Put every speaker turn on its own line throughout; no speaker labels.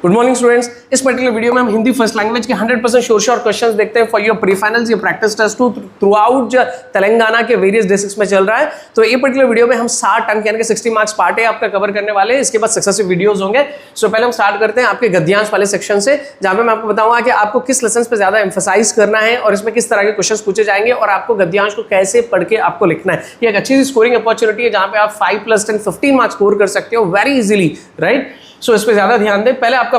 Good morning students. इस particular video में हम हिंदी फर्स्ट लैंग्वेज के 100% श्योर क्वेश्चंस देखते हैं फॉर योर प्री फाइनल्स, ये practice test throughout Telangana के वेरियस डिस्ट्रिक्ट्स में चल रहा है। तो ये पर्टिकुलर वीडियो में हम 60 अंक यानी कि 60 मार्क्स पार्ट है आपका कवर करने वाले हैं। इसके बाद सक्सेसिव वीडियोस होंगे। सो पहले हम स्टार्ट करते हैं आपके गद्यांश वाले सेक्शन से, जहां पे मैं आपको बताऊंगा कि आपको किस लेसन पे ज्यादा एम्फसाइज करना है और इसमें किस तरह के क्वेश्चंस पूछे जाएंगे और आपको गद्यांश को कैसे पढ़ के आपको लिखना है। ये एक अच्छी स्कोरिंग अपॉर्चुनिटी है जहां पे आप 5 + 10 15 मार्क्स स्कोर कर सकते हो वेरी इजीली, राइट। सो इस पे ज्यादा ध्यान दें। पहले आपका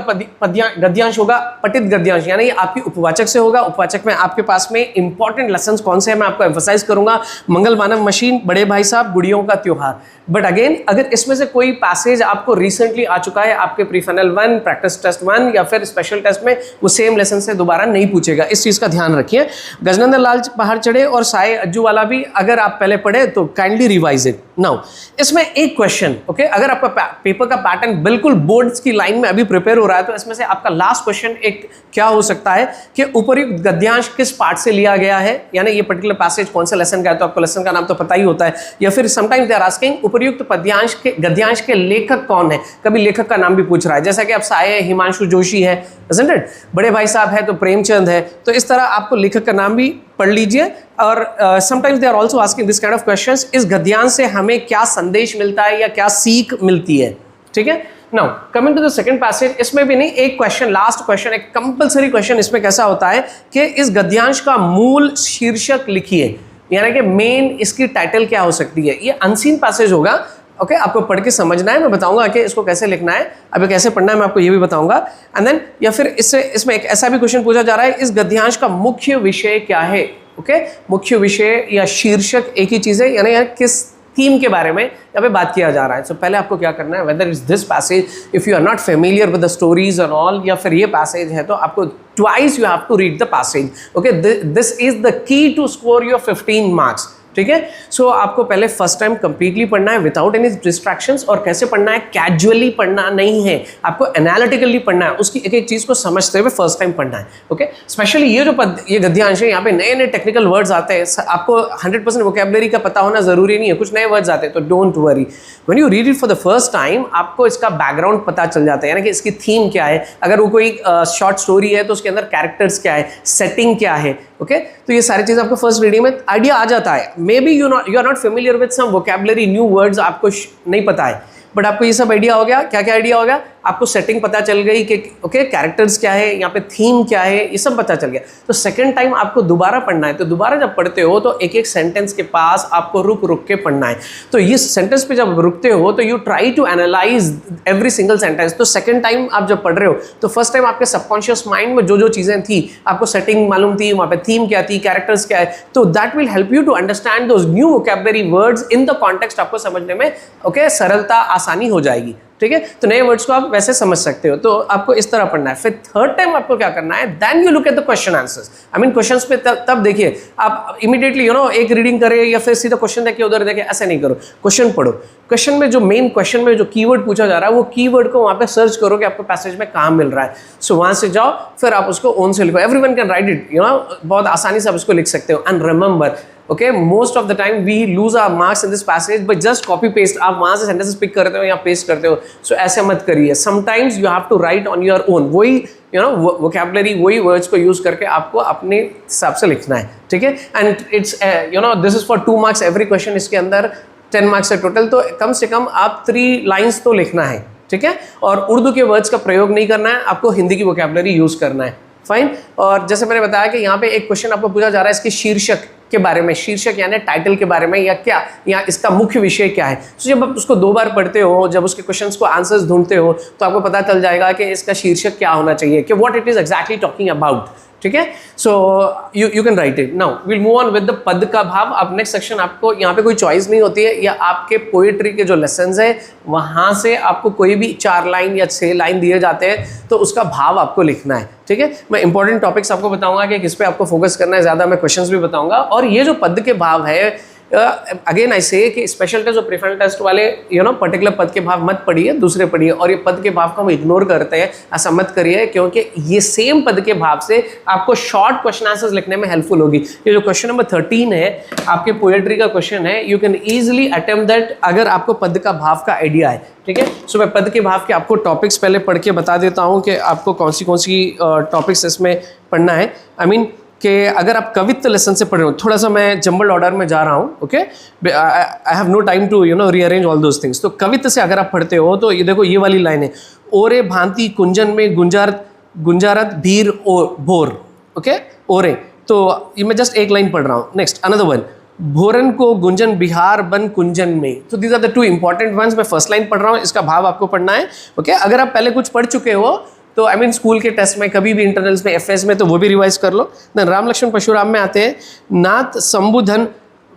गद्यांश होगा पठित गद्यांश, यानी आपकी उपवाचक से होगा। उपवाचक में आपके पास में इंपॉर्टेंट लेसन्स कौन से हैं मैं आपको एम्फसाइज करूंगा। मंगल मानव मशीन, बड़े भाई साहब, गुड़ियों का त्योहार। बट अगेन अगर इसमें से कोई पैसेज आपको रिसेंटली आ चुका है आपके प्री फाइनल 1, प्रैक्टिस टेस्ट 1 या फिर स्पेशल टेस्ट में, वो सेम लेसन से दोबारा नहीं पूछेगा। इस चीज का ध्यान रखिए। गजनंदन लाल पहाड़ चढ़े और साए अज्जू वाला भी अगर आप पहले पढ़े तो काइंडली रिवाइज इट नाउ। इसमें एक क्वेश्चन, ओके, अगर आपका पेपर का पैटर्न बिल्कुल बोर्ड्स की लाइन में अभी प्रिपेयर हो रहा है तो इसमें से आपका लास्ट क्वेश्चन एक क्या हो सकता है कि उपर्युक्त गद्यांश किस पार्ट से लिया गया है, यानी ये पर्टिकुलर पैसेज कौन सा लेसन का है, तो आपको लेसन का नाम तो पता ही होता है। या फिर समटाइम्स दे आर आस्किंग उपर्युक्त पद्यांश के गद्यांश के लेखक कौन है, कभी लेखक का नाम भी पूछ रहा है। जैसा कि आप साए हिमांशु जोशी है, isn't it? बड़े भाई साहब है तो प्रेमचंद है। तो इस तरह आपको लेखक का नाम भी पढ़ लीजिए। और sometimes they are also asking this kind of questions, इस गद्यांश से हमें क्या संदेश मिलता है या क्या सीख मिलती है, ठीक है। Now coming to the second passage, इसमें भी नहीं, एक क्वेश्चन, लास्ट क्वेश्चन, एक कंपलसरी क्वेश्चन इसमें कैसा होता है कि इस गद्यांश का मूल शीर्षक लिखिए, यानी कि मेन इसकी टाइटल क्या हो सकती है। ये अनसीन पैसेज होगा, ओके, आपको पढ़ के समझना है। मैं बताऊंगा कि इसको कैसे लिखना है, अभी कैसे पढ़ना है मैं आपको ये भी बताऊंगा। एंड देन या फिर इसमें एक ऐसा भी क्वेश्चन पूछा जा रहा है, इस गद्यांश का मुख्य विषय क्या है, ओके। मुख्य विषय या शीर्षक एक ही चीज है, यानी किस थीम के बारे में यहाँ पे बात किया जा रहा है। सो पहले आपको क्या करना है, whether is this passage, if you are not familiar with the stories and all, या फिर ये पैसेज है तो आपको twice you have to read the passage, okay. This is the key to score your 15 marks, ठीक है। सो आपको पहले फर्स्ट टाइम कंप्लीटली पढ़ना है विदाउट एनी डिस्ट्रैक्शंस। और कैसे पढ़ना है, कैजुअली पढ़ना नहीं है, आपको एनालिटिकली पढ़ना है, उसकी एक एक चीज को समझते हुए फर्स्ट टाइम पढ़ना है, ओके। स्पेशली ये गद्यांश है, यहाँ पे नए नए टेक्निकल वर्ड्स आते हैं, आपको 100% वोकैबुलरी का पता होना जरूरी नहीं है, कुछ नए वर्ड्स आते हैं, तो don't worry. When you read it for the first time आपको इसका बैकग्राउंड पता चल जाता है, यानी कि इसकी थीम क्या है, अगर वो कोई शॉर्ट स्टोरी है तो उसके अंदर कैरेक्टर्स क्या है, सेटिंग क्या है, ओके। तो ये सारी चीज़ आपको फर्स्ट रीडिंग में आइडिया आ जाता है। Maybe you are not familiar with some vocabulary, new words आपको नहीं पता है, बट आपको ये सब आइडिया हो गया। क्या क्या आइडिया हो गया, आपको सेटिंग पता चल गई कि ओके कैरेक्टर्स क्या है, यहाँ पे थीम क्या है, ये सब पता चल गया। तो सेकंड टाइम आपको दोबारा पढ़ना है, तो दोबारा जब पढ़ते हो तो एक एक सेंटेंस के पास आपको रुक रुक के पढ़ना है। तो ये सेंटेंस पे जब रुकते हो तो you try to analyse every single sentence. तो सेकंड टाइम आप जब पढ़ रहे हो तो फर्स्ट टाइम आपके सबकॉन्शियस माइंड में जो जो चीज़ें थी, आपको सेटिंग मालूम थी, वहाँ पे थीम क्या थी, कैरेक्टर्स क्या है, तो that will help you to understand those new vocabulary words in the context. आपको समझने में ओके सरलता, आसानी हो जाएगी, ठीक है। तो नए वर्ड्स को आप वैसे समझ सकते हो, तो आपको इस तरह पढ़ना है। फिर थर्ड टाइम आपको क्या करना है, then you look at the question answers. I mean questions पे तब देखिए, आप इमीडिएटली एक रीडिंग करें या फिर सीधा क्वेश्चन देखिए उधर देखे, ऐसे नहीं करो, क्वेश्चन पढ़ो। क्वेश्चन में जो मेन क्वेश्चन में जो कीवर्ड पूछा जा रहा है वो कीवर्ड को वहाँ पे सर्च करो कि आपको पैसेज में कहाँ मिल रहा है। सो वहाँ से जाओ, फिर आप उसको ओन से लिखो। एवरीवन कैन राइट इट, बहुत आसानी से आप उसको लिख सकते हो। And remember, okay, most of the time we lose our marks in this passage but just copy paste, आप वहाँ से sentences pick करते हो या paste करते हो, so ऐसे मत करिए। Sometimes you have to write on your own, वही vocabulary, वही words को use करके आपको अपने हिसाब से लिखना है, ठीक है। And it's this is for 2 marks every question, इसके अंदर 10 marks है टोटल, तो कम से कम आप 3 lines तो लिखना है, ठीक है। और उर्दू के वर्ड्स का प्रयोग नहीं करना है, आपको हिंदी की वोकैबुलरी यूज करना है, फाइन। और जैसे मैंने बताया कि यहाँ पे एक क्वेश्चन आपको पूछा जा रहा है इसके शीर्षक के बारे में, शीर्षक यानी टाइटल के बारे में, या क्या या इसका मुख्य विषय क्या है। तो जब आप उसको 2 बार पढ़ते हो, जब उसके क्वेश्चंस को आंसर्स ढूंढते हो, तो आपको पता चल जाएगा कि इसका शीर्षक क्या होना चाहिए, कि what it is exactly talking about, ठीक है। So you can right it. Now will move on with the पद का भाव। अब नेक्स्ट सेक्शन, आपको यहाँ पे कोई चॉइस नहीं होती है, या आपके पोएट्री के जो लेसन्स है वहाँ से आपको कोई भी 4 लाइन या 6 लाइन दिए जाते हैं, तो उसका भाव आपको लिखना है, ठीक है। मैं इंपॉर्टेंट टॉपिक्स आपको बताऊंगा कि किस पे आपको फोकस करना है ज़्यादा, मैं क्वेश्चंस भी बताऊंगा। और ये जो पद के भाव है अगेन आई से कि स्पेशल टेस्ट और प्रीफाइनल टेस्ट वाले पर्टिकुलर पद के भाव मत पढ़िए, दूसरे पढ़िए, और ये पद के भाव को हम इग्नोर करते हैं, ऐसा मत करिए, क्योंकि ये सेम पद के भाव से आपको शॉर्ट क्वेश्चन आंसर्स लिखने में हेल्पफुल होगी। ये जो क्वेश्चन नंबर 13 है आपके पोएट्री का क्वेश्चन है, you can easily attempt that अगर आपको पद का भाव का आइडिया है। ठीक है, सो मैं पद के भाव के आपको टॉपिक्स पहले पढ़ के बता देता हूँ कि आपको कौन सी टॉपिक्स इसमें पढ़ना है। आई मीन कि अगर आप कवित्व लेसन से पढ़ रहे हो, थोड़ा सा मैं जंबल ऑर्डर में जा रहा हूँ, okay, I have no time to rearrange all those things. तो कवित्व से अगर आप पढ़ते हो तो ये देखो, ये वाली लाइन है, ओरे भांति कुंजन में गुंजारत भीर भोर, ओके, ओरे, तो ये मैं जस्ट एक लाइन पढ़ रहा हूँ। नेक्स्ट अनदर वन, भोरन को गुंजन बिहार बन कुंजन में। तो these are the two important ones. मैं फर्स्ट लाइन पढ़ रहा हूँ, इसका भाव आपको पढ़ना है, ओके। अगर आप पहले कुछ पढ़ चुके हो तो आई मीन स्कूल के टेस्ट में, कभी भी इंटरनल्स में, एफएस में, तो वो भी रिवाइज कर लो। देन राम लक्ष्मण परशुराम में आते हैं, नाथ संबुधन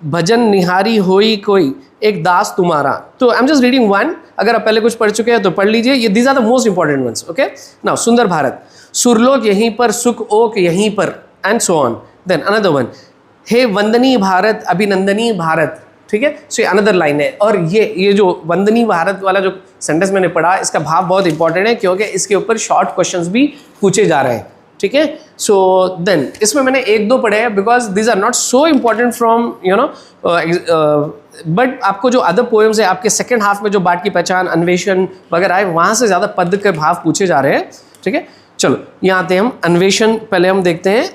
भजन निहारी होई कोई एक दास तुम्हारा। तो I am just reading one, अगर आप पहले कुछ पढ़ चुके हैं तो पढ़ लीजिए, ये these are the most important ones, okay. Now सुंदर भारत, सुरलोक यहीं पर, सुख ओक यहीं पर, and so on. Then another one, हे वंदनी भारत अभिनंदनी भारत, ठीक है। सो ये अनदर लाइन है, और ये जो वंदनी भारत वाला जो सेंटेंस मैंने पढ़ा, इसका भाव बहुत इंपॉर्टेंट है, क्योंकि इसके ऊपर शॉर्ट क्वेश्चंस भी पूछे जा रहे हैं, ठीक है। सो देन इसमें मैंने एक दो पढ़े हैं, because these are not so important from but आपको जो अदर पोएम्स है आपके सेकेंड हाफ में, जो बाट की पहचान, अन्वेषण वगैरह है, वहाँ से ज़्यादा पद के भाव पूछे जा रहे हैं, ठीक है। चलो यहाँ आते हैं हम अन्वेषण, पहले हम देखते हैं,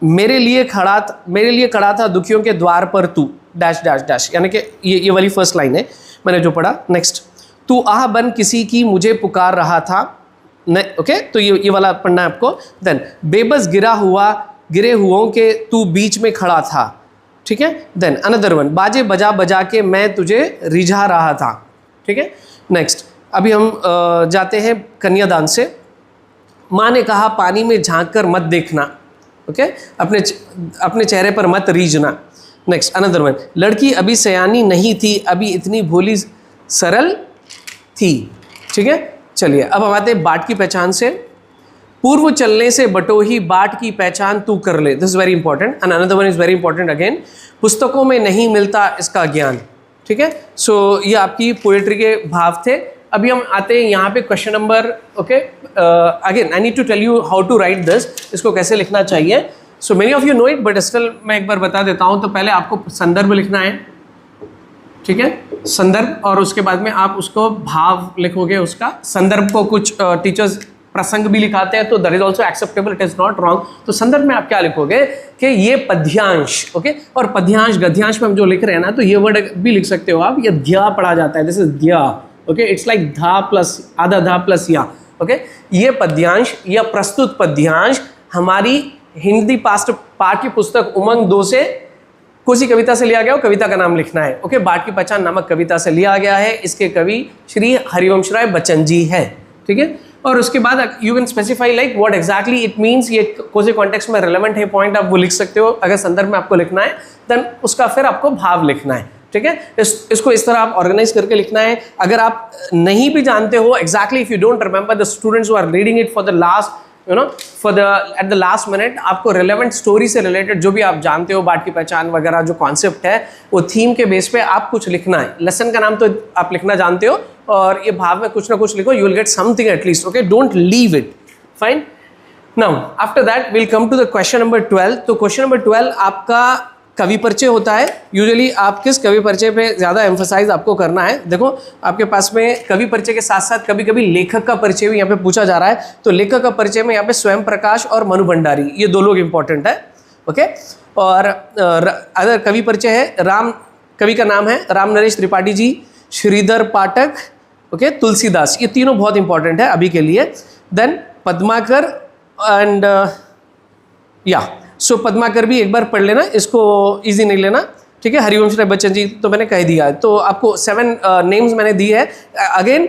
मेरे लिए खड़ा था दुखियों के द्वार पर तू डैश डैश डैश, यानी कि ये वाली फर्स्ट लाइन है मैंने जो पढ़ा। नेक्स्ट, तू आह बन किसी की मुझे पुकार रहा था, ओके, तो ये वाला पढ़ना है आपको। देन बेबस गिरे हुओं के तू बीच में खड़ा था, ठीक है। देन अनदर वन, बाजे बजा बजा के मैं तुझे रिझा रहा था, ठीक है। नेक्स्ट अभी हम जाते हैं कन्यादान से। माँ ने कहा पानी में झांक कर मत देखना, ओके, अपने चेहरे पर मत रीझना। नेक्स्ट अनदर वन, लड़की अभी सयानी नहीं थी, अभी इतनी भोली सरल थी, ठीक है। चलिए अब हम आते हैं बाट की पहचान से। पूर्व चलने से बटोही बाट की पहचान तू कर ले, this is very important. And another one is very important again, पुस्तकों में नहीं मिलता इसका ज्ञान, ठीक है। सो ये आपकी पोएट्री के भाव थे। अभी हम आते हैं यहाँ पे question number, okay, again I need to tell you how to write this, इसको कैसे लिखना चाहिए। So many of you know it, but still मैं एक बार बता देता हूँ। तो पहले आपको संदर्भ लिखना है, ठीक है, संदर्भ, और उसके बाद में आप उसको भाव लिखोगे उसका। संदर्भ को कुछ टीचर्स प्रसंग भी लिखाते हैं, तो that is also acceptable, it is not wrong. तो संदर्भ में आप क्या लिखोगे कि ये पद्यांश, ओके, और पद्यांश गद्यांश में हम जो लिख रहे हैं ना, तो ये वर्ड भी लिख सकते हो आप, ये ध्या पढ़ा जाता है, दिस इज ध्या, ओके, इट्स लाइक धा प्लस आधा धा प्लस या, ओके। ये पद्यांश या प्रस्तुत पद्यांश हमारी हिंदी पाठ्य पुस्तक उमंग 2 से कोसी कविता से लिया गया हो, कविता का नाम लिखना है, ओके। बाट की पहचान नामक कविता से लिया गया है, इसके कवि श्री हरिवंश राय बच्चन जी है, ठीक है। और उसके बाद you can specify like what exactly it means, ये कोई कॉन्टेक्स्ट में रिलेवेंट है पॉइंट, आप वो लिख सकते हो। अगर संदर्भ में आपको लिखना है देन उसका फिर आपको भाव लिखना है, ठीक है। इसको इस तरह आप ऑर्गेनाइज करके लिखना है। अगर आप नहीं भी जानते हो exactly, if you don't remember, the students who are reading it for the last at the last minute, आपको रिलेवेंट स्टोरी से रिलेटेड जो भी आप जानते हो, बाट की पहचान वगैरह जो कॉन्सेप्ट है, वो थीम के बेस पे आप कुछ लिखना है। लेसन का नाम तो आप लिखना जानते हो, और ये भाव में कुछ ना कुछ लिखो, you will get something at least, okay, don't leave it, fine. Now after that will come to the question number 12। तो क्वेश्चन नंबर 12 आपका कवि परिचय होता है। यूजुअली आप किस कवि परिचय पे ज़्यादा एम्फसाइज आपको करना है। देखो आपके पास में कवि परिचय के साथ साथ कभी कभी लेखक का परिचय भी यहाँ पे पूछा जा रहा है। तो लेखक का परिचय में यहाँ पे स्वयं प्रकाश और मनु भंडारी, ये 2 लोग इंपॉर्टेंट है, ओके। और अदर कवि परिचय है, कवि का नाम है राम नरेश त्रिपाठी जी, श्रीधर पाठक, ओके, तुलसीदास, ये तीनों बहुत इंपॉर्टेंट है अभी के लिए। Then Padmakar and so Padmakar भी एक बार पढ़ लेना, इसको इजी नहीं लेना, ठीक है। हरिवंश राय बच्चन जी तो मैंने कह दिया, तो आपको 7 नेम्स मैंने दिए हैं। अगेन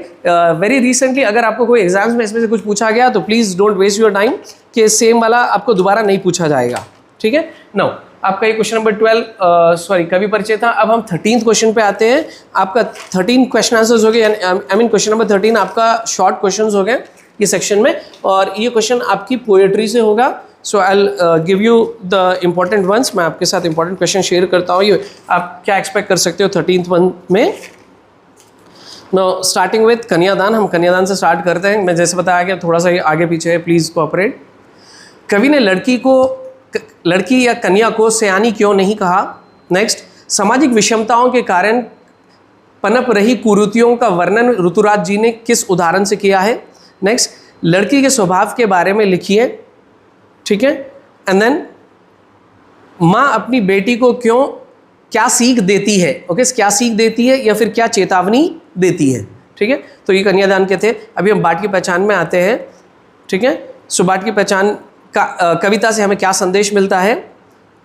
वेरी रिसेंटली अगर आपको कोई एग्जाम्स में इसमें से कुछ पूछा गया तो please don't waste your time, कि सेम वाला आपको दोबारा नहीं पूछा जाएगा, ठीक है। नाउ आपका ये क्वेश्चन नंबर 12 कवि परिचय था। अब हम 13th क्वेश्चन पे आते हैं। आपका 13 क्वेश्चन आंसर्स हो गए, आई मीन क्वेश्चन नंबर 13 आपका शॉर्ट क्वेश्चन हो गए ये सेक्शन में, और ये क्वेश्चन आपकी पोएट्री से होगा। So I give you the important ones. मैं आपके साथ इंपॉर्टेंट क्वेश्चन शेयर करता हूँ, ये आप क्या एक्सपेक्ट कर सकते हो 13th मंथ में। नो स्टार्टिंग विथ कन्यादान, हम कन्यादान से स्टार्ट करते हैं। मैं जैसे बताया कि थोड़ा सा ये आगे पीछे है, प्लीज़ कोऑपरेट। कवि ने लड़की या कन्या को सयानी क्यों नहीं कहा। नेक्स्ट, सामाजिक विषमताओं के कारण पनप रही कुरीतियों का वर्णन ऋतुराज जी ने किस उदाहरण से किया है। नेक्स्ट, लड़की के स्वभाव के बारे में लिखिए, ठीक है। एंड देन, माँ अपनी बेटी को क्या सीख देती है, ओके, क्या सीख देती है या फिर क्या चेतावनी देती है, ठीक है। तो ये कन्यादान के थे। अभी हम बाट की पहचान में आते हैं, ठीक है। सो बाट की पहचान का कविता से हमें क्या संदेश मिलता है,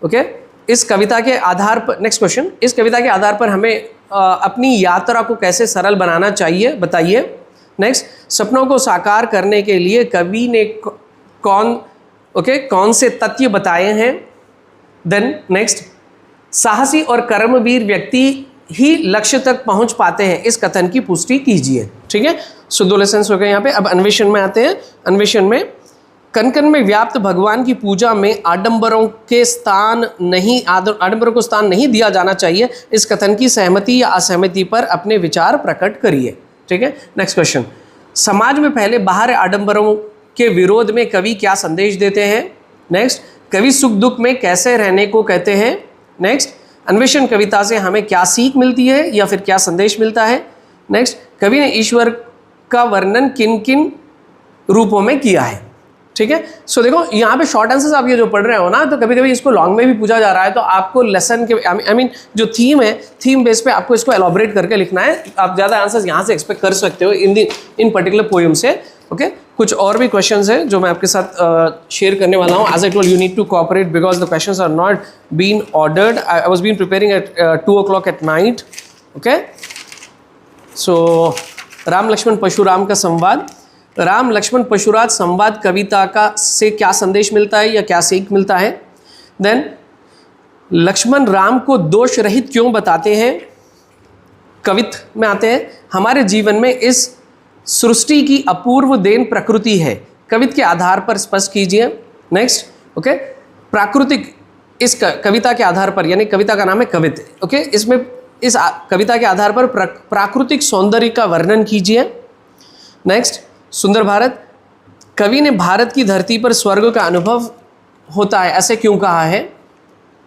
ओके। इस कविता के आधार पर, नेक्स्ट क्वेश्चन, इस कविता के आधार पर हमें अपनी यात्रा को कैसे सरल बनाना चाहिए, बताइए। नेक्स्ट, सपनों को साकार करने के लिए कवि ने कौन से तथ्य बताए हैं। देन नेक्स्ट, साहसी और कर्मवीर व्यक्ति ही लक्ष्य तक पहुंच पाते हैं, इस कथन की पुष्टि कीजिए, ठीक है। सो 2 लेसन्स हो गए यहाँ पे। अब अन्वेषण में आते हैं। अन्वेषण में, कण कण में व्याप्त भगवान की पूजा में आडंबरों को स्थान नहीं दिया जाना चाहिए, इस कथन की सहमति या असहमति पर अपने विचार प्रकट करिए, ठीक है। नेक्स्ट क्वेश्चन, समाज में पहले बाहर आडंबरों के विरोध में कवि क्या संदेश देते हैं। नेक्स्ट, कवि सुख दुख में कैसे रहने को कहते हैं। नेक्स्ट, अन्वेषण कविता से हमें क्या सीख मिलती है या फिर क्या संदेश मिलता है। नेक्स्ट, कवि ने ईश्वर का वर्णन किन किन रूपों में किया है, ठीक है। सो देखो यहाँ पे शॉर्ट आंसर्स आप ये जो पढ़ रहे हो ना, तो कभी कभी इसको लॉन्ग में भी पूछा जा रहा है, तो आपको लेसन के आई मीन जो थीम है, थीम बेस पे आपको इसको एलॉबरेट करके लिखना है। आप ज़्यादा आंसर्स यहाँ से एक्सपेक्ट कर सकते हो इन पर्टिकुलर पोएम से, ओके। कुछ और भी क्वेश्चंस हैं जो मैं आपके साथ शेयर करने वाला हूँ। As I told, you need to cooperate because the questions are not been ordered. I was been preparing at 2 o'clock at night, okay. So Ram Lakshman Parshuram का संवाद, राम लक्ष्मण परशुराम संवाद कविता का से क्या संदेश मिलता है या क्या सीख मिलता है। देन, लक्ष्मण राम को दोष रहित क्यों बताते हैं। कवित में आते हैं, हमारे जीवन में इस सृष्टि की अपूर्व देन प्रकृति है, कवित के आधार पर स्पष्ट कीजिए। नेक्स्ट, ओके, प्राकृतिक, इस कविता के आधार पर, यानी कविता का नाम है कवित, ओके, इसमें इस कविता के आधार पर प्राकृतिक सौंदर्य का वर्णन कीजिए। नेक्स्ट, सुंदर भारत, कवि ने भारत की धरती पर स्वर्ग का अनुभव होता है, ऐसे क्यों कहा है।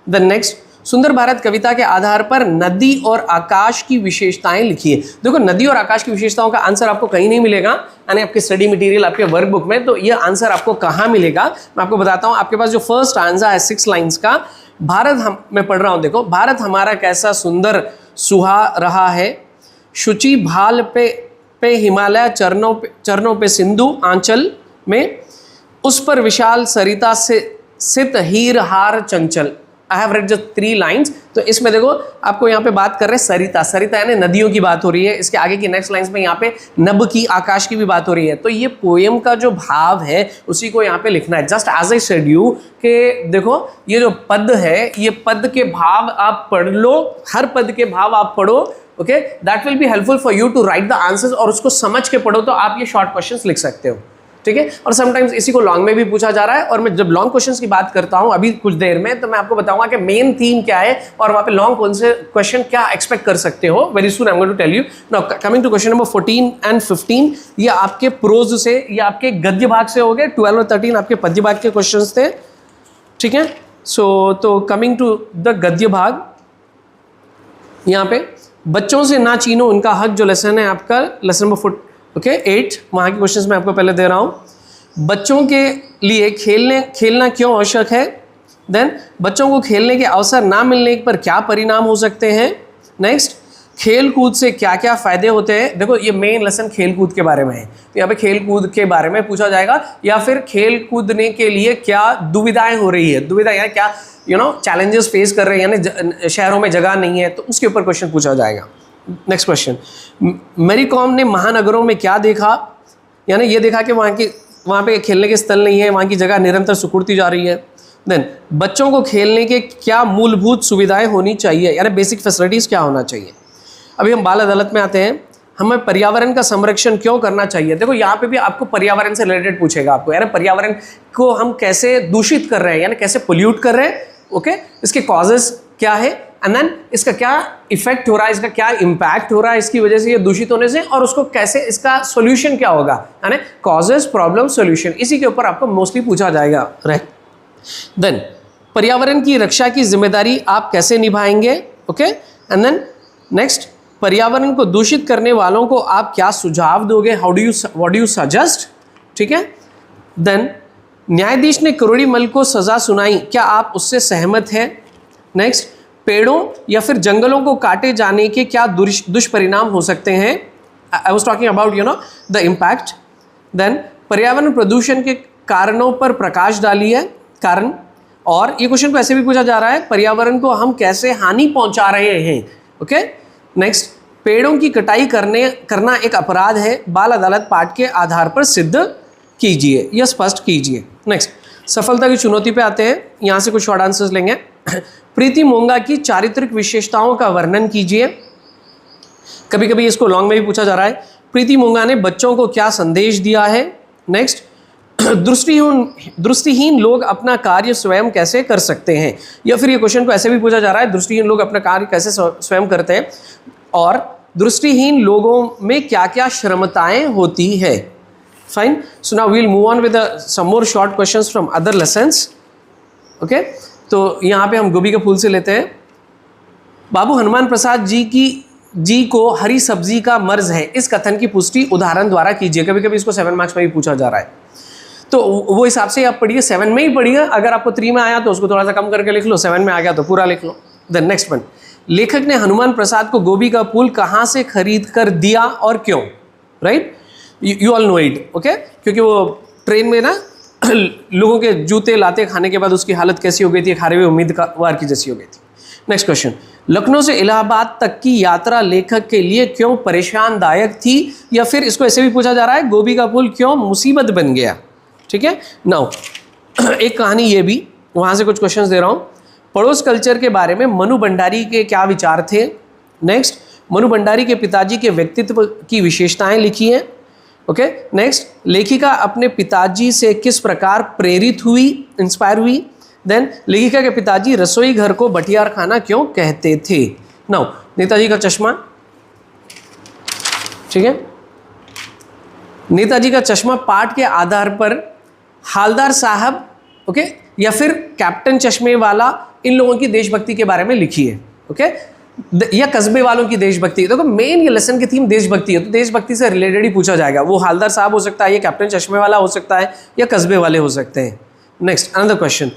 द नेक्स्ट, सुंदर भारत कविता के आधार पर नदी और आकाश की विशेषताएं लिखिए। देखो, नदी और आकाश की विशेषताओं का आंसर आपको कहीं नहीं मिलेगा, यानी आपके स्टडी मटेरियल, आपके वर्कबुक में। तो ये आंसर आपको कहाँ मिलेगा, मैं आपको बताता हूँ। आपके पास जो फर्स्ट आंसर है 6 लाइन्स का, भारत मैं पढ़ रहा हूँ, देखो, भारत हमारा कैसा सुंदर सुहा रहा है, शुचि भाल पे हिमालय, चरणों पे सिंधु आंचल में, उस पर विशाल सरिता से सित हीर हार चंचल। I have read just 3 lines. तो इसमें देखो आपको यहाँ पे बात कर रहे हैं सरिता, सरिता यानी नदियों की बात हो रही है। इसके आगे की नेक्स्ट लाइन्स में यहाँ पे नभ की, आकाश की भी बात हो रही है। तो ये पोएम का जो भाव है उसी को यहाँ पे लिखना है। Just as I said you कि देखो ये जो पद है, ये पद के भाव आप पढ़ लो, हर पद के भाव आप पढ़ो, okay, that will be helpful for you to write the answers. और उसको समझ के पढ़ो तो आप ये शॉर्ट क्वेश्चंस लिख सकते हो, ठीक है। और समटाइम्स इसी को लॉन्ग में भी पूछा जा रहा है। और मैं जब लॉन्ग क्वेश्चंस की बात करता हूं अभी कुछ देर में, तो मैं आपको बताऊंगा कि मेन थीम क्या है और वहां पे लॉन्ग कौन से क्वेश्चन क्या एक्सपेक्ट कर सकते हो। Very soon I am going to tell you. Now coming to question number 14 and 15, ये आपके प्रोज से या आपके गद्य भाग से हो गए। 12 और 13 आपके पद्य भाग के क्वेश्चन थे, ठीक है। सो तो कमिंग टू द गद्य भाग, यहाँ पे बच्चों से ना छीनो उनका हक, जो लेसन है आपका लेसन नंबर 8, वहाँ के क्वेश्चंस मैं आपको पहले दे रहा हूँ। बच्चों के लिए खेलना क्यों आवश्यक है। देन, बच्चों को खेलने के अवसर ना मिलने पर क्या परिणाम हो सकते हैं। नेक्स्ट, खेल कूद से क्या क्या फ़ायदे होते हैं। देखो ये मेन लेसन खेल कूद के बारे में है, तो यहाँ पे खेल कूद के बारे में पूछा जाएगा, या फिर खेल कूदने के लिए क्या दुविधाएं हो रही है। दुविधा यानी क्या, चैलेंजेस फेस कर रहे हैं, यानी शहरों में जगह नहीं है, तो उसके ऊपर क्वेश्चन पूछा जाएगा। नेक्स्ट क्वेश्चन, मैरी कॉम ने महानगरों में क्या देखा, यानी ये देखा कि वहाँ पे खेलने के स्थल नहीं है, वहाँ की जगह निरंतर सिकुड़ती जा रही है। देन, बच्चों को खेलने के क्या मूलभूत सुविधाएं होनी चाहिए, यानी बेसिक फैसिलिटीज़ क्या होना चाहिए। अभी हम बाल अदालत में आते हैं। हमें पर्यावरण का संरक्षण क्यों करना चाहिए। देखो यहाँ पे भी आपको पर्यावरण से रिलेटेड पूछेगा आपको, यार पर्यावरण को हम कैसे दूषित कर रहे हैं, यानी कैसे पोल्यूट कर रहे हैं, ओके, इसके कॉजेस क्या है, एंड देन इसका क्या इफेक्ट हो रहा है, इसका क्या इम्पैक्ट हो रहा है इसकी वजह से, ये दूषित होने से, और उसको कैसे, इसका सोल्यूशन क्या होगा, यानी कॉजेस, प्रॉब्लम, सोल्यूशन, इसी के ऊपर आपको मोस्टली पूछा जाएगा, राइट। देन पर्यावरण की रक्षा की जिम्मेदारी आप कैसे निभाएंगे, ओके, एंड देन नेक्स्ट, पर्यावरण को दूषित करने वालों को आप क्या सुझाव दोगे, व्हाट डू यू सजेस्ट, ठीक है। देन न्यायाधीश ने करोड़ीमल को सजा सुनाई, क्या आप उससे सहमत हैं। नेक्स्ट, पेड़ों या फिर जंगलों को काटे जाने के क्या दुष्परिणाम हो सकते हैं। I was talking about the impact. Then पर्यावरण प्रदूषण के कारणों पर प्रकाश डालिए, कारण, और ये क्वेश्चन को ऐसे भी पूछा जा रहा है, पर्यावरण को हम कैसे हानि पहुंचा रहे हैं, ओके। नेक्स्ट, पेड़ों की कटाई करना एक अपराध है, बाल अदालत पाठ के आधार पर सिद्ध कीजिए या स्पष्ट कीजिए। नेक्स्ट, सफलता की चुनौती पे आते हैं, यहाँ से कुछ शॉर्ट आंसर्स लेंगे। प्रीति मोंगा की चारित्रिक विशेषताओं का वर्णन कीजिए। कभी कभी इसको लॉन्ग में भी पूछा जा रहा है, प्रीति मोंगा ने बच्चों को क्या संदेश दिया है। नेक्स्ट, दृष्टिहीन लोग अपना कार्य स्वयं कैसे कर सकते हैं, या फिर ये क्वेश्चन को ऐसे भी पूछा जा रहा है, दृष्टिहीन लोग अपना कार्य कैसे स्वयं करते हैं, और दृष्टिहीन लोगों में क्या क्या क्षमताएं होती है। Fine, so now we will move on with some more short questions from other lessons, okay. तो यहाँ पे हम गोभी के फूल से लेते हैं। बाबू हनुमान प्रसाद जी को हरी सब्जी का मर्ज है, इस कथन की पुष्टि उदाहरण द्वारा कीजिए। कभी कभी इसको 7 मार्क्स में भी पूछा जा रहा है, तो वो हिसाब से आप पढ़िए, 7 में ही पढ़िए। अगर आपको 3 में आया तो उसको थोड़ा सा कम करके लिख लो, 7 में आ गया तो पूरा लिख लो। द नेक्स्ट वन, लेखक ने हनुमान प्रसाद को गोभी का फूल कहाँ से खरीद कर दिया और क्यों, right, you all no it, okay. क्योंकि वो ट्रेन में ना लोगों के जूते लाते खाने के बाद उसकी हालत कैसी हो गई थी, हारे हुए उम्मीदवार की जैसी हो गई थी। नेक्स्ट क्वेश्चन, लखनऊ से इलाहाबाद तक की यात्रा लेखक के लिए क्यों परेशानदायक थी, या फिर इसको ऐसे भी पूछा जा रहा है, गोभी का फूल क्यों मुसीबत बन गया, ठीक है। नाउ एक कहानी ये भी, वहाँ से कुछ क्वेश्चंस दे रहा हूँ। पड़ोस कल्चर के बारे में मनु भंडारी के क्या विचार थे। नेक्स्ट, मनु भंडारी के पिताजी के व्यक्तित्व की विशेषताएं लिखी हैं, ओके। नेक्स्ट, लेखिका अपने पिताजी से किस प्रकार प्रेरित हुई, इंस्पायर हुई। देन लेखिका के पिताजी रसोई घर को बटियार खाना क्यों कहते थे। नाउ नेताजी का चश्मा, ठीक है, नेताजी का चश्मा पाठ के आधार पर हालदार साहब, ओके, या फिर कैप्टन चश्मे वाला, इन लोगों की देशभक्ति के बारे में लिखी है, ओके, या कस्बे वालों की देशभक्ति। देखो मेन ये लेसन की थीम देशभक्ति है, तो देशभक्ति से रिलेटेड ही पूछा जाएगा। वो हालदार साहब हो सकता है, ये कैप्टन चश्मे वाला हो सकता है, या कस्बे वाले हो सकते हैं। नेक्स्ट, अनदर क्वेश्चन,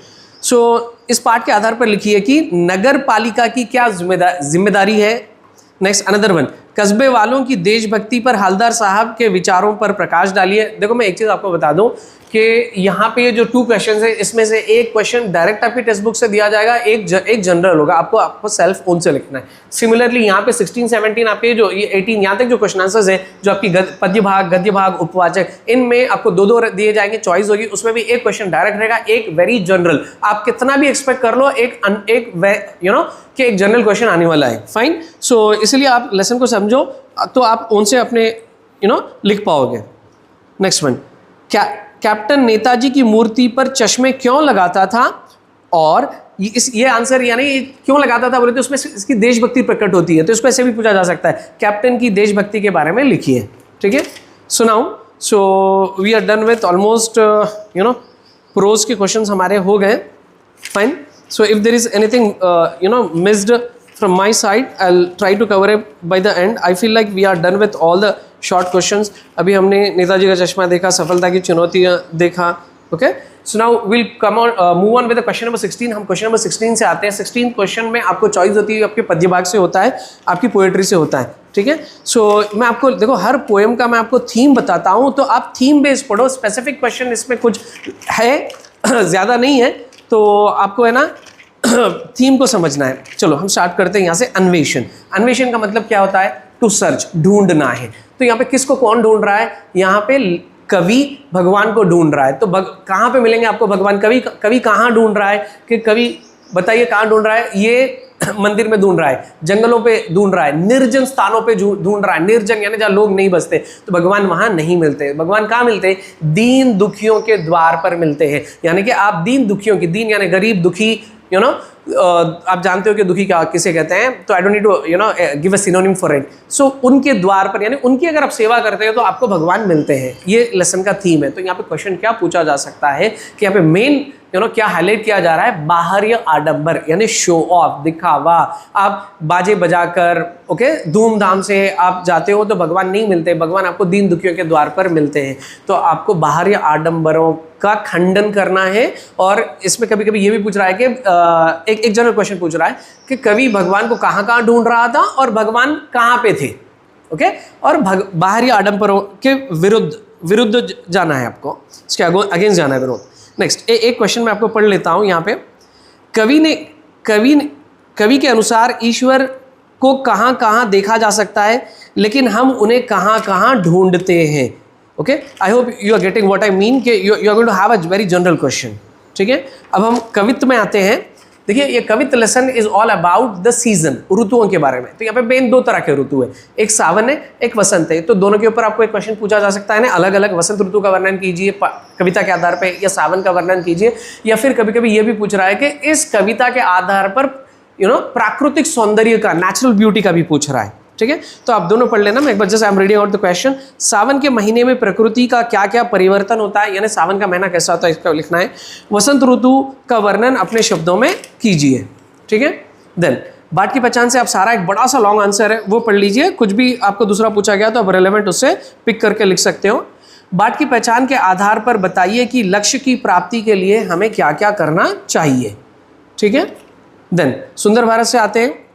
सो इस पाठ के आधार पर लिखिए कि नगर पालिका की क्या जिम्मेदारी है। नेक्स्ट, अनदर वन, कस्बे वालों की देशभक्ति पर हालदार साहब के विचारों पर प्रकाश डालिए। देखो मैं एक चीज़ आपको बता दूं कि यहाँ पे जो 2 क्वेश्चन है, इसमें से एक क्वेश्चन डायरेक्ट आपकी टेक्स्ट बुक से दिया जाएगा, एक जनरल होगा, आपको सेल्फ ओन से लिखना है। सिमिलरली यहाँ पे 16, 17 आपके जो 18 यहाँ तक जो क्वेश्चन आंसर्स है, जो आपकी पद्य भाग, गद्य भाग, उपवाचक, इनमें आपको 2 दिए जाएंगे, चॉइस होगी, उसमें भी एक क्वेश्चन डायरेक्ट रहेगा, एक वेरी जनरल। आप कितना भी एक्सपेक्ट कर लो, एक कि एक जनरल क्वेश्चन आने वाला है। फाइन, सो इसलिए आप लेसन को समझो तो आप उनसे अपने लिख पाओगे। नेक्स्ट वन, कैप्टन नेताजी की मूर्ति पर चश्मे क्यों लगाता था, और ये आंसर यानी क्यों लगाता था बोले तो उसमें इसकी देशभक्ति प्रकट होती है, तो इसको ऐसे भी पूछा जा सकता है, कैप्टन की देशभक्ति के बारे में लिखिए, ठीक है। So we are done with almost prose के क्वेश्चंस हमारे हो गए। Fine, so if there is anything missed from my side, I'll try to cover it by the end. I feel like we are done with all the short questions. अभी हमने नेताजी का चश्मा देखा, सफलता की चुनौतियाँ देखा, okay? So now we'll move on with the question number 16. हम क्वेश्चन नंबर 16 से आते हैं। 16 क्वेश्चन में आपको चॉइस होती है, आपके पद्य भाग से होता है, आपकी पोएट्री से होता है, ठीक है। सो मैं आपको देखो हर पोएम का मैं आपको थीम बताता हूँ, तो आप थीम बेस्ड पढ़ो। स्पेसिफिक क्वेश्चन इसमें कुछ है ज़्यादा नहीं है, तो आपको है ना थीम को समझना है। चलो हम स्टार्ट करते हैं यहाँ से। अन्वेषण, अन्वेषण का मतलब क्या होता है, टू सर्च, ढूंढना है। तो यहाँ पे किसको कौन ढूंढ रहा है, यहाँ पे कवि भगवान को ढूंढ रहा है। तो कहाँ पे मिलेंगे आपको भगवान, कवि कहाँ ढूंढ रहा है कि कवि बताइए कहाँ ढूंढ रहा है? ये मंदिर में ढूंढ रहा है, जंगलों पे ढूंढ रहा है, निर्जन स्थानों पे ढूंढ रहा है। निर्जन यानी जहाँ लोग नहीं बसते, तो भगवान वहां नहीं मिलते। भगवान कहाँ मिलते? दीन दुखियों के द्वार पर मिलते हैं। यानी कि आप दीन दुखियों की, दीन यानी गरीब, दुखी, यू नो, आप जानते हो कि दुखी क्या किसे कहते हैं, तो I don't need to give a synonym for it. So उनके द्वार पर, यानी उनकी अगर आप सेवा करते हो तो आपको भगवान मिलते हैं। ये लेसन का थीम है। तो यहाँ पे क्वेश्चन क्या पूछा जा सकता है कि यहाँ पे मेन क्या हाईलाइट किया जा रहा है? बाहरी आडंबर यानी शो ऑफ, दिखावा। आप बाजे बजाकर धूमधाम से आप जाते हो तो भगवान नहीं मिलते, भगवान आपको दीन दुखियों के द्वार पर मिलते हैं। तो आपको बाहरी आडंबरों का खंडन करना है। और इसमें कभी कभी ये भी पूछ रहा है कि एक जनरल क्वेश्चन पूछ रहा है कि कवि भगवान को कहाँ कहाँ ढूंढ रहा था और भगवान कहाँ पे थे। और बाहरी आडंबरों के विरुद्ध जाना है आपको, इसके अगेंस्ट जाना है, विरोध। नेक्स्ट एक क्वेश्चन मैं आपको पढ़ लेता हूं यहाँ पे। कवि के अनुसार ईश्वर को कहाँ कहाँ देखा जा सकता है, लेकिन हम उन्हें कहाँ कहाँ ढूंढते हैं। I hope you are getting what I mean कि you are going to have a very general question. ठीक है, अब हम कवित्व में आते हैं। देखिए, ये कवित्व lesson is all about the season, ऋतुओं के बारे में। तो यहाँ पे मेन दो तरह के ऋतु है, एक सावन है, एक वसंत है। तो दोनों के ऊपर आपको एक क्वेश्चन पूछा जा सकता है ना, अलग अलग। वसंत ऋतु का वर्णन कीजिए कविता के आधार पे, या सावन का वर्णन कीजिए। या फिर कभी कभी ये भी पूछ रहा है कि इस कविता के आधार पर प्राकृतिक सौंदर्य का, नेचुरल ब्यूटी का भी पूछ रहा है। ठीक है, तो आप दोनों पढ़ लेना। मैं एक बार just I am reading out the question. सावन के महीने में प्रकृति का क्या क्या परिवर्तन होता है, यानी सावन का महीना कैसा होता है, इसका लिखना है। वसंत ऋतु का वर्णन अपने शब्दों में कीजिए। ठीक है, देन बाट की पहचान से आप सारा एक बड़ा सा लॉन्ग आंसर है वो पढ़ लीजिए। कुछ भी आपको दूसरा पूछा गया तो आप रेलेवेंट उससे पिक करके लिख सकते हो। बाट की पहचान के आधार पर बताइए कि लक्ष्य की प्राप्ति के लिए हमें क्या क्या करना चाहिए। ठीक है, देन सुंदर भारत से आते हैं।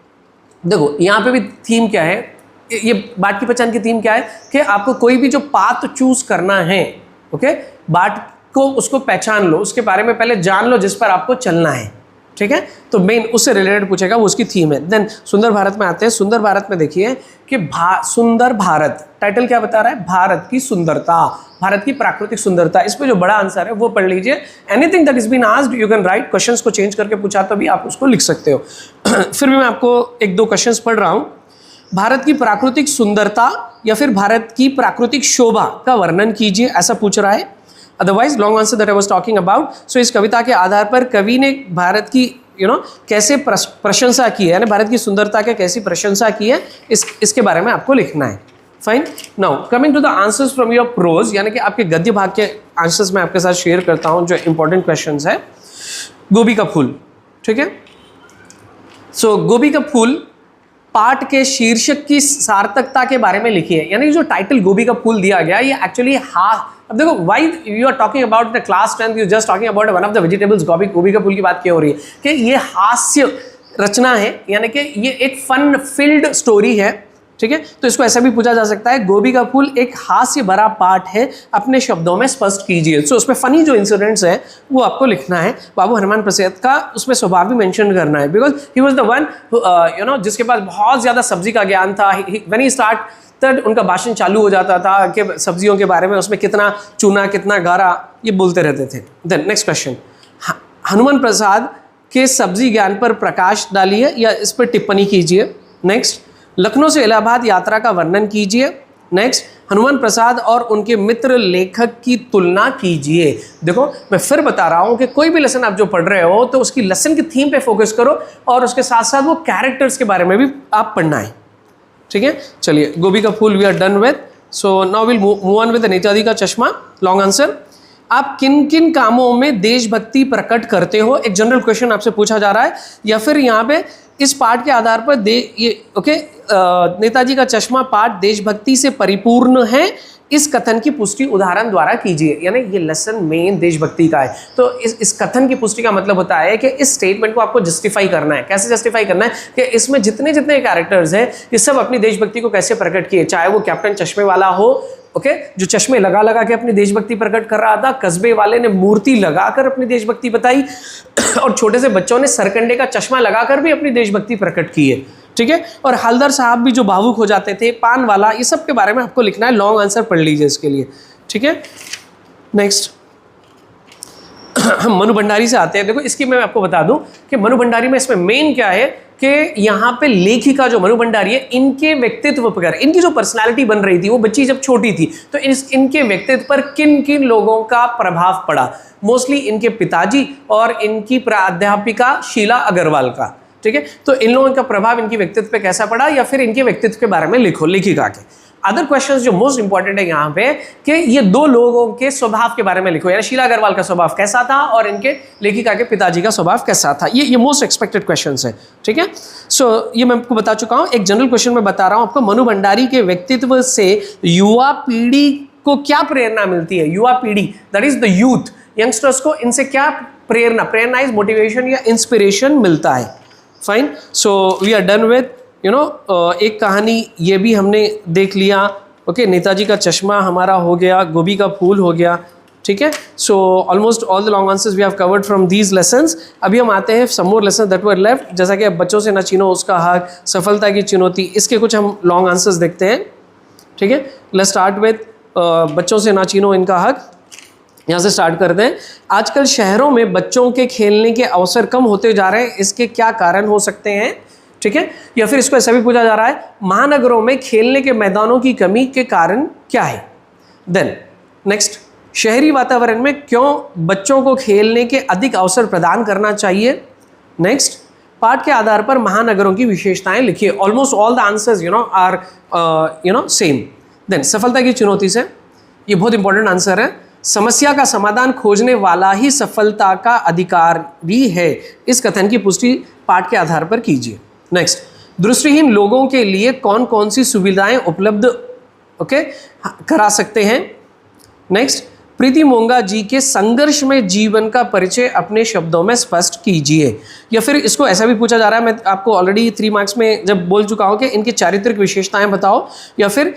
देखो यहाँ पे भी थीम क्या है, ये बाट की पहचान की थीम क्या है कि आपको कोई भी जो पाथ चूज करना है, बाट को उसको पहचान लो, उसके बारे में पहले जान लो जिस पर आपको चलना है। ठीक है, तो मेन उससे रिलेटेड पूछेगा, वो उसकी थीम है। देन सुंदर भारत में आते हैं। सुंदर भारत में देखिए कि सुंदर भारत, टाइटल क्या बता रहा है? भारत की सुंदरता, भारत की प्राकृतिक सुंदरता। इस पे जो बड़ा आंसर है वो पढ़ लीजिए। Anything that is been asked you can write. Questions को चेंज करके पूछा तो भी आप उसको लिख सकते हो। फिर भी मैं आपको एक दो क्वेश्चंस पढ़ रहा हूँ। भारत की प्राकृतिक सुंदरता या फिर भारत की प्राकृतिक शोभा का वर्णन कीजिए, ऐसा पूछ रहा है। Otherwise long answer that I was talking about. So इस कविता के आधार पर कवि ने भारत की कैसे प्रशंसा की है, यानी भारत की सुंदरता के कैसी प्रशंसा की है, इसके बारे में आपको लिखना है। Fine, now coming to the answers from your prose, यानी कि आपके गद्य भाग के आंसर्स मैं आपके साथ शेयर करता हूं जो इंपॉर्टेंट क्वेश्चंस है। गोभी का फूल, ठीक है। सो गोभी का फूल पाठ के शीर्षक की सार्थकता के बारे में लिखिए। यानी जो टाइटल गोभी का फूल दिया गया ये एक्चुअली अब देखो why you are talking about the class 10th you just talking about one of the vegetables. गोभी का फूल की बात क्यों हो रही है कि ये हास्य रचना है, यानी कि ये एक फन फील्ड स्टोरी है, ठीक है। तो इसको ऐसा भी पूछा जा सकता है, गोभी का फूल एक हास्य भरा पाठ है, अपने शब्दों में स्पष्ट कीजिए। सो उसमें फनी जो इंसिडेंट्स है वो आपको लिखना है। बाबू हनुमान प्रसाद का उसमें स्वभाव भी मेंशन करना है, because he was the one जिसके पास बहुत ज़्यादा सब्जी का ज्ञान था। व्हेन ही स्टार्टेड उनका भाषण चालू हो जाता था कि सब्जियों के बारे में, उसमें कितना चूना कितना गारा ये बोलते रहते थे। Then next question, Hanuman Prasad के सब्जी ज्ञान पर प्रकाश डालिए या इस पर टिप्पणी कीजिए। नेक्स्ट, लखनऊ से इलाहाबाद यात्रा का वर्णन कीजिए। नेक्स्ट, हनुमान प्रसाद और उनके मित्र लेखक की तुलना कीजिए। देखो मैं फिर बता रहा हूं कि कोई भी लेसन आप जो पढ़ रहे हो तो उसकी लेसन की थीम पे फोकस करो और उसके साथ साथ वो कैरेक्टर्स के बारे में भी आप पढ़ना है, ठीक है। चलिए, गोभी का फूल we are done with. So now will move on with Netaji का चश्मा। लॉन्ग आंसर, आप किन किन कामों में देशभक्ति प्रकट करते हो? एक जनरल क्वेश्चन आपसे पूछा जा रहा है। या फिर यहाँ पे इस पाठ के आधार पर नेताजी का चश्मा पाठ देशभक्ति से परिपूर्ण है, इस कथन की पुष्टि उदाहरण द्वारा कीजिए। यानी ये लेसन मेन देशभक्ति का है। तो इस कथन की पुष्टि का मतलब होता है कि इस स्टेटमेंट को आपको जस्टिफाई करना है। कैसे जस्टिफाई करना है कि इसमें जितने जितने कैरेक्टर्स हैं ये सब अपनी देशभक्ति को कैसे प्रकट किए, चाहे वो कैप्टन चश्मे वाला हो, जो चश्मे लगा लगा के अपनी देशभक्ति प्रकट कर रहा था, कस्बे वाले ने मूर्ति लगाकर अपनी देशभक्ति बताई और छोटे से बच्चों ने सरकंडे का चश्मा लगाकर भी अपनी देशभक्ति प्रकट की है, ठीक है। और हलदर साहब भी जो भावुक हो जाते थे, पान वाला, ये सब के बारे में आपको लिखना है। लॉन्ग आंसर पढ़ लीजिए इसके लिए, ठीक है। नेक्स्ट, हम मनु भंडारी से आते हैं। देखो इसकी मैं आपको बता दूं कि मनु भंडारी में इसमें मेन क्या है कि यहाँ पे लेखिका जो मनु भंडारी है, इनके व्यक्तित्व पर, इनकी जो पर्सनालिटी बन रही थी, वो बच्ची जब छोटी थी तो इनके व्यक्तित्व पर किन किन लोगों का प्रभाव पड़ा। मोस्टली इनके पिताजी और इनकी प्राध्यापिका शीला अग्रवाल का। ठीक है, तो इन लोगों का प्रभाव इनकी व्यक्तित्व पे कैसा पड़ा, या फिर इनके व्यक्तित्व के बारे में लिखो लेखिका के। अदर क्वेश्चंस जो मोस्ट इंपॉर्टेंट है यहाँ पे कि ये दो लोगों के स्वभाव के बारे में लिखो, यानी शीला अग्रवाल का स्वभाव कैसा था और इनके लेखिका के पिताजी का स्वभाव कैसा था। ये मोस्ट एक्सपेक्टेड क्वेश्चंस है। ठीक है, सो ये मैं आपको बता चुका हूँ। एक जनरल क्वेश्चन में बता रहा हूँ आपको, मनु भंडारी के व्यक्तित्व से युवा पीढ़ी को क्या प्रेरणा मिलती है। युवा पीढ़ी that is the youth, youngsters को इनसे क्या प्रेरणा इज मोटिवेशन या इंस्पिरेशन मिलता है। Fine, so we are done with एक कहानी ये भी हमने देख लिया। ओके, नेताजी का चश्मा हमारा हो गया, गोभी का फूल हो गया। ठीक है, so almost all the long answers we have covered from these lessons. अभी हम आते हैं some more lesson that were left, जैसा कि बच्चों से ना छीनो उसका हक, सफलता की चुनौती, इसके कुछ हम लॉन्ग आंसर्स देखते हैं। ठीक है, लेट्स स्टार्ट विद बच्चों से ना छीनो इनका हक। यहाँ से स्टार्ट करते हैं। आजकल शहरों में बच्चों के खेलने के अवसर कम होते जा रहे हैं, इसके क्या कारण हो सकते हैं। ठीक है, या फिर इसको ऐसा भी पूछा जा रहा है, महानगरों में खेलने के मैदानों की कमी के कारण क्या है। देन नेक्स्ट, शहरी वातावरण में क्यों बच्चों को खेलने के अधिक अवसर प्रदान करना चाहिए। नेक्स्ट, पाठ के आधार पर महानगरों की विशेषताएं लिखिए। Almost all the answers are same. Then सफलता की चुनौती से, ये बहुत इंपॉर्टेंट आंसर है। समस्या का समाधान खोजने वाला ही सफलता का अधिकारी है, इस कथन की पुष्टि पाठ के आधार पर कीजिए। नेक्स्ट, दृष्टिहीन लोगों के लिए कौन कौन सी सुविधाएं उपलब्ध करा सकते हैं। नेक्स्ट, प्रीति मोंगा जी के संघर्ष में जीवन का परिचय अपने शब्दों में स्पष्ट कीजिए। या फिर इसको ऐसा भी पूछा जा रहा है, मैं आपको ऑलरेडी 3 मार्क्स में जब बोल चुका हूं कि इनके चारित्रिक विशेषताएं बताओ, या फिर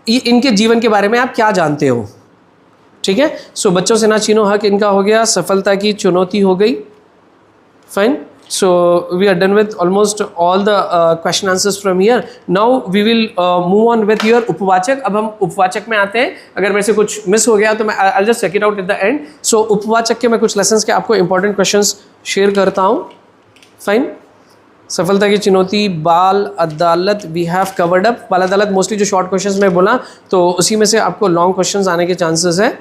इनके जीवन के बारे में आप क्या जानते हो। ठीक है, सो बच्चों से ना छीनो हक इनका हो गया, सफलता की चुनौती हो गई। Fine, so we are done with almost all the question answers from here. Now we will move on with your उपवाचक। अब हम उपवाचक में आते हैं। अगर मेरे से कुछ मिस हो गया तो मैं I'll just check it out at the end. So उपवाचक के मैं कुछ lessons के आपको important questions शेयर करता हूँ। फाइन, सफलता की चुनौती, बाल अदालत वी हैव कवर्ड अप। बाल अदालत मोस्टली जो शॉर्ट क्वेश्चंस में बोला तो उसी में से आपको लॉन्ग क्वेश्चंस आने के चांसेस है।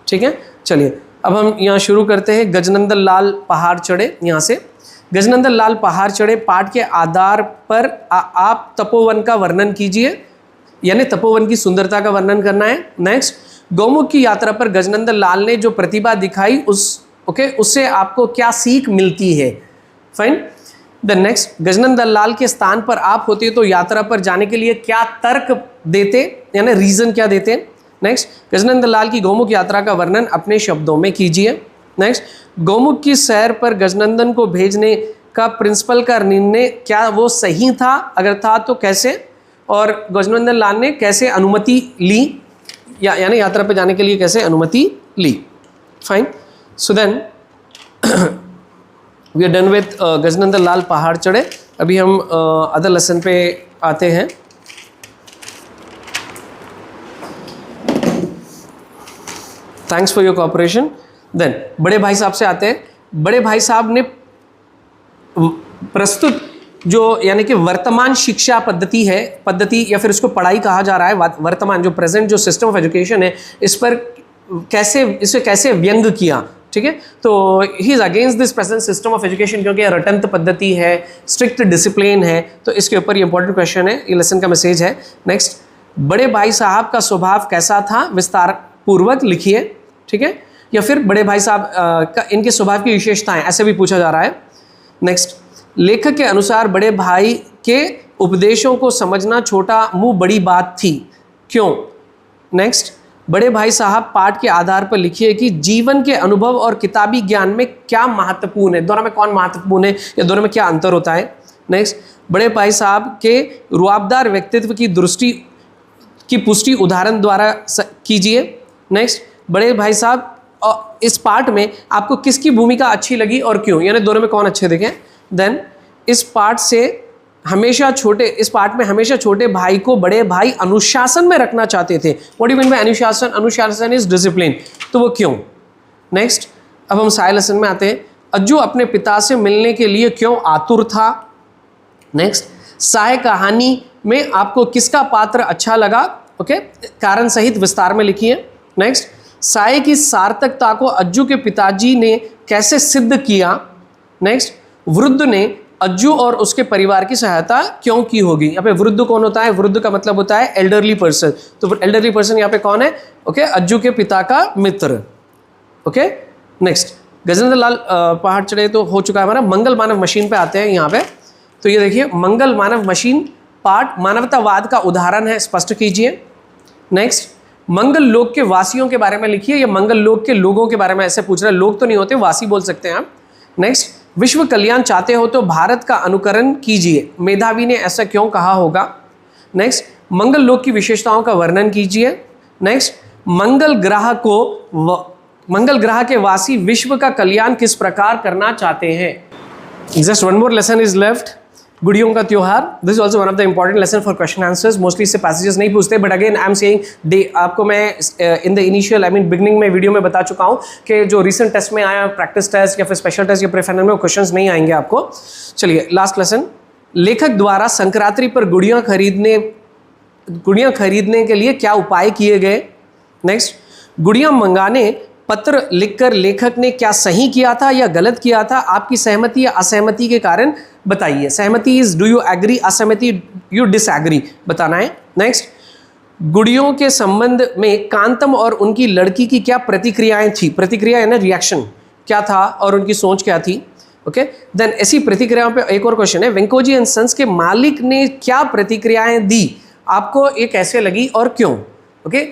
ठीक है, चलिए अब हम यहाँ शुरू करते हैं। गजनंदन लाल पहाड़ चढ़े, यहाँ से गजनंदन लाल पहाड़ चढ़े पाठ के आधार पर आप तपोवन का वर्णन कीजिए, यानी तपोवन की सुंदरता का वर्णन करना है। नेक्स्ट, गौमुख की यात्रा पर गजनंदन लाल ने जो प्रतिभा दिखाई उससे आपको क्या सीख मिलती है। फाइन, द नेक्स्ट, गजनंदन लाल के स्थान पर आप होते तो यात्रा पर जाने के लिए क्या तर्क देते, यानी रीजन क्या देते। नेक्स्ट, गजनंदन लाल की गौमुख यात्रा का वर्णन अपने शब्दों में कीजिए। नेक्स्ट, गौमुख की सैर पर गजनंदन को भेजने का प्रिंसिपल का निर्णय क्या वो सही था, अगर था तो कैसे, और गजनंदन लाल ने कैसे अनुमति ली, यानी यात्रा पर जाने के लिए कैसे अनुमति ली। Fine, so then we are done with Gajanandan Lal पहाड़ चढ़े। अभी हम अदर लेसन पे आते हैं। Thanks for your cooperation. Then बड़े भाई साहब से आते हैं। बड़े भाई साहब ने प्रस्तुत जो यानी कि वर्तमान शिक्षा पद्धति या फिर इसको पढ़ाई कहा जा रहा है, वर्तमान जो प्रेजेंट जो सिस्टम ऑफ एजुकेशन है, इसे कैसे व्यंग किया। ठीक है, तो he is against this present system of education, क्योंकि रटंत पद्धति है, स्ट्रिक्ट डिसिप्लिन है, तो इसके ऊपर ये इंपॉर्टेंट क्वेश्चन है, ये लेसन का मैसेज है। नेक्स्ट, बड़े भाई साहब का स्वभाव कैसा था, विस्तार पूर्वक लिखिए। ठीक है, या फिर बड़े भाई साहब का इनके स्वभाव की विशेषताएं, ऐसे भी पूछा जा रहा है। नेक्स्ट, लेखक के अनुसार बड़े भाई के उपदेशों को समझना छोटा मुंह बड़ी बात थी, क्यों। नेक्स्ट, बड़े भाई साहब पाठ के आधार पर लिखिए कि जीवन के अनुभव और किताबी ज्ञान में क्या महत्वपूर्ण है, दोनों में कौन महत्वपूर्ण है या दोनों में क्या अंतर होता है। नेक्स्ट, बड़े भाई साहब के रुआबदार व्यक्तित्व की दृष्टि की पुष्टि उदाहरण द्वारा कीजिए। नेक्स्ट, बड़े भाई साहब इस पाठ में आपको किसकी भूमिका अच्छी लगी और क्यों, यानी दोनों में कौन अच्छे दिखे। देन इस पाठ में हमेशा छोटे भाई को बड़े भाई अनुशासन में रखना चाहते थे। What do you mean by अनुशासन? अनुशासन इज डिसिप्लिन, तो वो क्यों। नेक्स्ट, अब हम साय लेसन में आते हैं। अज्जू अपने पिता से मिलने के लिए क्यों आतुर था। नेक्स्ट, साय कहानी में आपको किसका पात्र अच्छा लगा, ओके, कारण सहित विस्तार में लिखिए। नेक्स्ट, साय की सार्थकता को अज्जू के पिताजी ने कैसे सिद्ध किया। नेक्स्ट, वृद्ध ने अज्जू और उसके परिवार की सहायता क्यों की होगी। यहाँ पे वृद्ध कौन होता है, वृद्ध का मतलब होता है एल्डरली पर्सन, तो एल्डरली पर्सन यहाँ पे कौन है, ओके, अज्जू के पिता का मित्र, ओके। नेक्स्ट, गजेंद्र लाल पहाड़ चढ़े तो हो चुका है हमारा। मंगल मानव मशीन पे आते हैं यहाँ पे, तो ये देखिए मंगल मानव मशीन पार्ट मानवतावाद का उदाहरण है, स्पष्ट कीजिए। नेक्स्ट, मंगल लोक के वासियों के बारे में लिखिए, ये मंगल लोक के लोगों के बारे में ऐसे पूछ रहा है, लोग तो नहीं होते, वासी बोल सकते हैं आप। नेक्स्ट, विश्व कल्याण चाहते हो तो भारत का अनुकरण कीजिए, मेधावी ने ऐसा क्यों कहा होगा। नेक्स्ट, मंगल लोक की विशेषताओं का वर्णन कीजिए। नेक्स्ट, मंगल ग्रह के वासी विश्व का कल्याण किस प्रकार करना चाहते हैं। Just one more lesson is left, गुड़ियों का त्योहार। This is also one of the important lesson for question answers. Mostly इससे पैसेजेस नहीं पूछते, but again I am saying day, आपको मैं इन द इनिशियल बिगिनिंग में वीडियो में बता चुका हूँ कि जो रिसेंट टेस्ट में आया, प्रैक्टिस टेस्ट या फिर स्पेशल टेस्ट या प्री-फाइनल में, वो क्वेश्चंस नहीं आएंगे आपको। चलिए लास्ट लेसन, लेखक द्वारा संक्रांति पर गुड़ियाँ खरीदने के लिए क्या उपाय किए गए। नेक्स्ट, गुड़ियाँ मंगाने पत्र लिखकर लेखक ने क्या सही किया था या गलत किया था, आपकी सहमति या असहमति के कारण बताइए। सहमति इज डू यू एग्री, असहमति यू डिसएग्री बताना है। नेक्स्ट, गुड़ियों के संबंध में कांतम और उनकी लड़की की क्या प्रतिक्रियाएं थी, प्रतिक्रिया यानी रिएक्शन क्या था और उनकी सोच क्या थी, ओके। देन ऐसी प्रतिक्रियाओं पे एक और क्वेश्चन है, वेंकोजी एंड सन्स के मालिक ने क्या प्रतिक्रियाएं दी, आपको ये कैसे लगी और क्यों, ओके।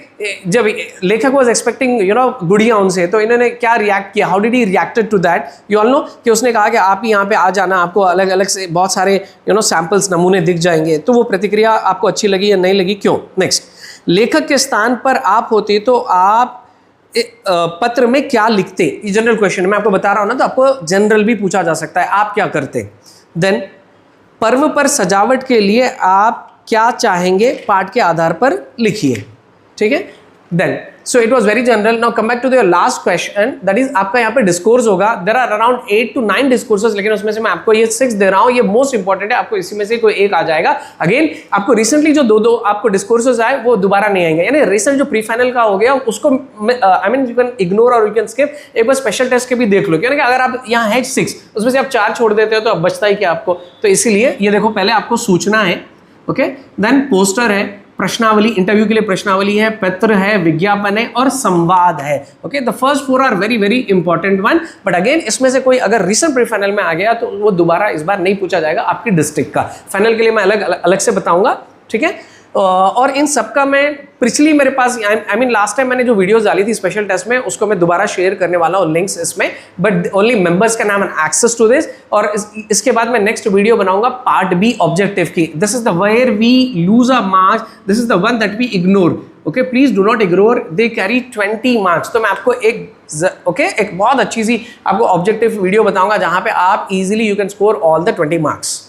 जब लेखक वाज एक्सपेक्टिंग गुड़िया उनसे, तो इन्होंने क्या रिएक्ट किया, how did he reacted to that, you all know, कि उसने कहा कि आप यहाँ पे आ जाना, आपको अलग अलग से बहुत सारे सैंपल्स नमूने दिख जाएंगे, तो वो प्रतिक्रिया आपको अच्छी लगी या नहीं लगी, क्यों। नेक्स्ट, लेखक के स्थान पर आप होते तो आप पत्र में क्या लिखते, ये जनरल क्वेश्चन मैं आपको बता रहा हूँ ना, तो आपको जनरल भी पूछा जा सकता है, आप क्या करते। देन, पर्व पर सजावट के लिए आप क्या चाहेंगे, पाठ के आधार पर लिखिए, ठीक है। Then so it was very general. Now come back to the last question, that is आपका यहाँ पे डिस्कोर्स होगा। There are around 8 to 9 discourses, लेकिन उसमें से मैं आपको ये 6 दे रहा हूँ, ये मोस्ट इंपॉर्टेंट है, आपको इसी में से कोई एक आ जाएगा। अगेन आपको रिसेंटली जो दो आपको डिस्कोर्सेस आए वो दोबारा नहीं आएंगे, यानी रिसेंट जो प्री फाइनल का हो गया उसको I mean you can ignore और यू कैन स्किप, एक बार स्पेशल टेस्ट के भी देख लो, क्योंकि अगर आप यहाँ है 6 उसमें से आप 4 छोड़ देते हो तो अब बचता ही क्या आपको, तो इसीलिए ये देखो पहले आपको सूचना है, ओके। देन पोस्टर है, प्रश्नावली, इंटरव्यू के लिए प्रश्नावली है, पत्र है, विज्ञापन है और संवाद है, okay. The first 4 are very very important one, but again इसमें से कोई अगर रिसेंट प्री फाइनल में आ गया तो वो दोबारा इस बार नहीं पूछा जाएगा आपकी डिस्ट्रिक्ट का, फाइनल के लिए मैं अलग से बताऊंगा, ठीक है। और इन सबका मैं पिछली मेरे पास आई मीन लास्ट टाइम मैंने जो वीडियोस डाली थी स्पेशल टेस्ट में, उसको मैं दोबारा शेयर करने वाला हूँ लिंक्स इसमें, but only members can have an access to this. और इसके बाद मैं नेक्स्ट वीडियो बनाऊंगा पार्ट बी ऑब्जेक्टिव की, this is the where we lose a marks, this is the one that we ignore, okay. Please do not ignore, they carry 20 marks. तो मैं आपको एक बहुत अच्छी सी आपको ऑब्जेक्टिव वीडियो बताऊंगा जहां पे आप easily you can score all the 20 marks.